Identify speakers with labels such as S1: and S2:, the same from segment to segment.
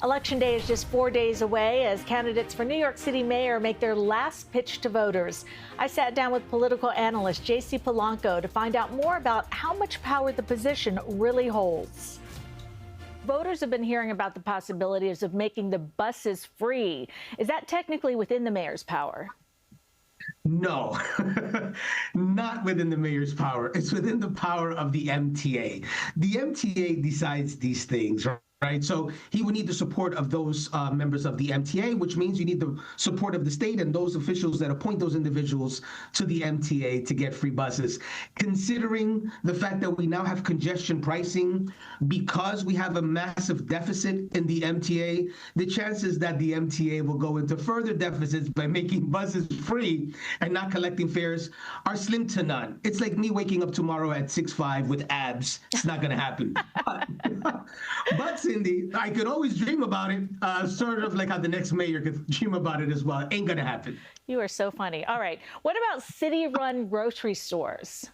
S1: Election day is just 4 days away as candidates for New York City mayor make their last pitch to voters. I sat down with political analyst J.C. Polanco to find out more about how much power the position really holds. Voters have been hearing about the possibilities of making the buses free. Is that technically within the mayor's power?
S2: No, not within the mayor's power. It's within the power of the MTA. The MTA decides these things, right? So he would need the support of those members of the MTA, which means you need the support of the state and those officials that appoint those individuals to the MTA to get free buses. Considering the fact that we now have congestion pricing because we have a massive deficit in the MTA, the chances that the MTA will go into further deficits by making buses free and not collecting fares are slim to none. It's like me waking up tomorrow at 6'5" with abs. It's not going to happen. But Cindy, I could always dream about it, sort of like how the next mayor could dream about it as well. Ain't going to happen.
S1: You are so funny. All right. What about city-run grocery stores?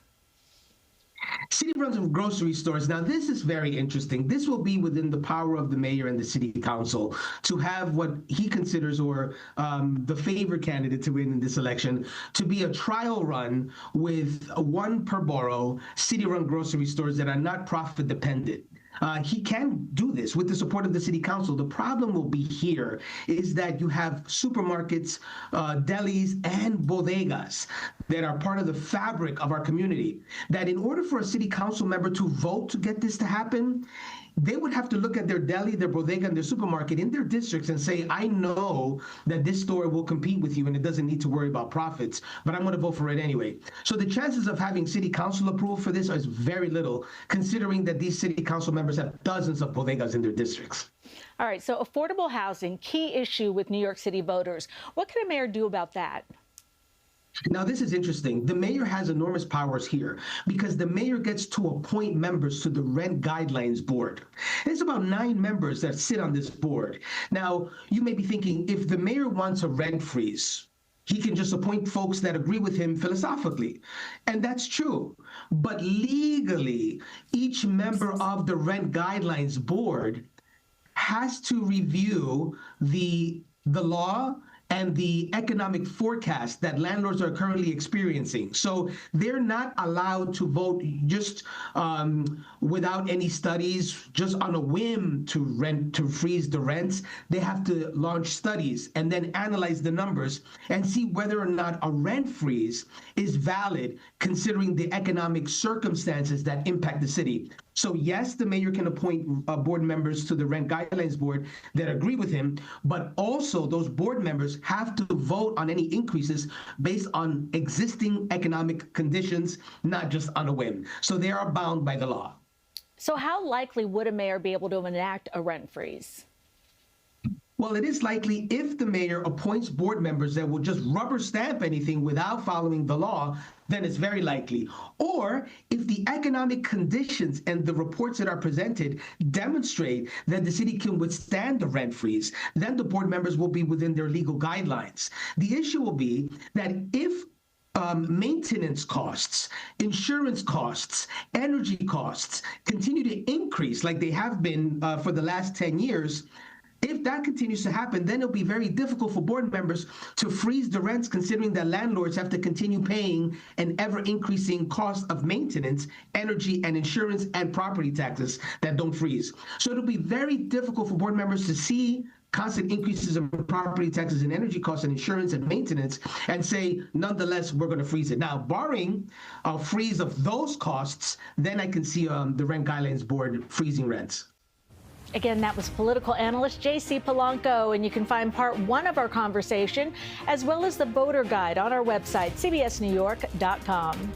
S2: City-run grocery stores. Now, this is very interesting. This will be within the power of the mayor and the city council to have what he considers, or the favored candidate to win in this election, to be a trial run with one per borough city-run grocery stores that are not profit dependent. He can do this with the support of the city council. The problem will be here is that you have supermarkets, delis, and bodegas that are part of the fabric of our community, that in order for a city council member to vote to get this to happen, they would have to look at their deli, their bodega, and their supermarket in their districts and say, I know that this store will compete with you and it doesn't need to worry about profits, but I'm going to vote for it anyway. So the chances of having city council approval for this is very little, considering that these city council members have dozens of bodegas in their districts.
S1: All right, so affordable housing, key issue with New York City voters. What can a mayor do about that?
S2: Now, this is interesting. The mayor has enormous powers here because the mayor gets to appoint members to the Rent Guidelines Board. There's about 9 members that sit on this board. Now, you may be thinking, if the mayor wants a rent freeze, he can just appoint folks that agree with him philosophically. And that's true. But legally, each member of the Rent Guidelines Board has to review the law and the economic forecast that landlords are currently experiencing. So they're not allowed to vote just without any studies, just on a whim to freeze the rents. They have to launch studies and then analyze the numbers and see whether or not a rent freeze is valid considering the economic circumstances that impact the city. So yes, the mayor can appoint board members to the Rent Guidelines Board that agree with him, but also those board members have to vote on any increases based on existing economic conditions, not just on a whim. So they are bound by the law.
S1: So how likely would a mayor be able to enact a rent freeze?
S2: Well, it is likely if the mayor appoints board members that will just rubber stamp anything without following the law, then it's very likely. Or if the economic conditions and the reports that are presented demonstrate that the city can withstand the rent freeze, then the board members will be within their legal guidelines. The issue will be that if maintenance costs, insurance costs, energy costs continue to increase like they have been for the last 10 years, if that continues to happen, then it'll be very difficult for board members to freeze the rents, considering that landlords have to continue paying an ever-increasing cost of maintenance, energy, and insurance and property taxes that don't freeze. So it'll be very difficult for board members to see constant increases in property taxes and energy costs and insurance and maintenance and say, nonetheless, we're going to freeze it. Now, barring a freeze of those costs, then I can see the Rent Guidelines Board freezing rents.
S1: Again, that was political analyst J.C. Polanco, and you can find part 1 of our conversation as well as the voter guide on our website, cbsnewyork.com.